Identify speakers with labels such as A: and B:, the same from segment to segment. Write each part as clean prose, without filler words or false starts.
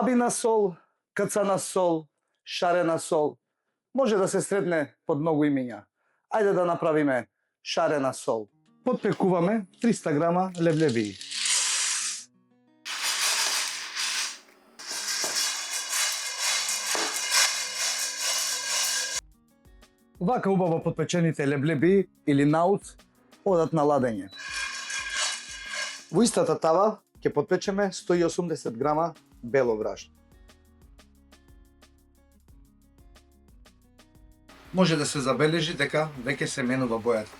A: Бабина сол, кацана сол, шарена сол, може да се сретне под многу имиња. Ајде да направиме шарена сол. Подпекуваме 300 грама левлевии. Вака убаво подпечените левлебии или наут одат на ладење. Во истата тава ќе подпечеме 180 грама бело брашно. Може да се забележи дека веќе се менува бојата.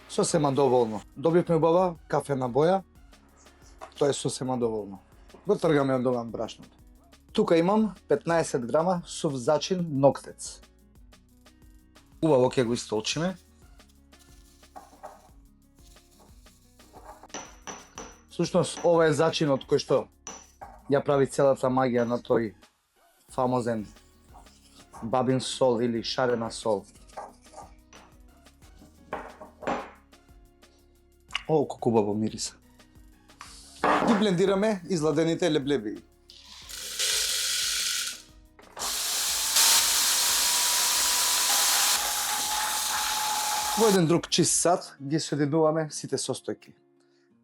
A: Сосема доволно. Добивме убава кафена боја. Тоа е сосема доволно. Го тргаме од ова брашното. Тука имам 15 грама сув зачин ноктец. Убаво ќе го истолчиме. Всушност, ова е зачинот кој што ја прави целата магија на тој фамозен бабин сол или шарена сол. О, колку убаво мириса. Ги блендираме изладените левлевии. Во еден друг чист сад ги соединуваме сите состојки.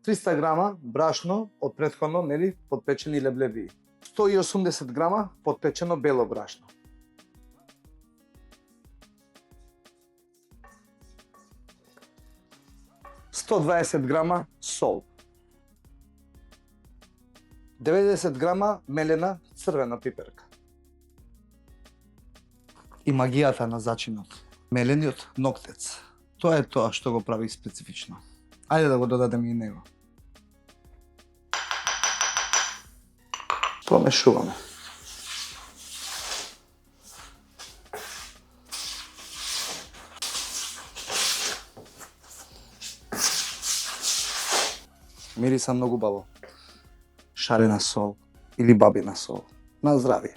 A: 300 грама брашно од претходно подпечени левлевии. 180 грама подпечено бело брашно. $120 грама сол. 90 грама мелена црвена пиперка. И магијата на зачинот. Мелениот ноктец. Тоа е тоа што го прави специфично. Ајде да го додадеме и него. Помешуваме. Мириса многу баво. Шарена сол или бабина сол. На здравие.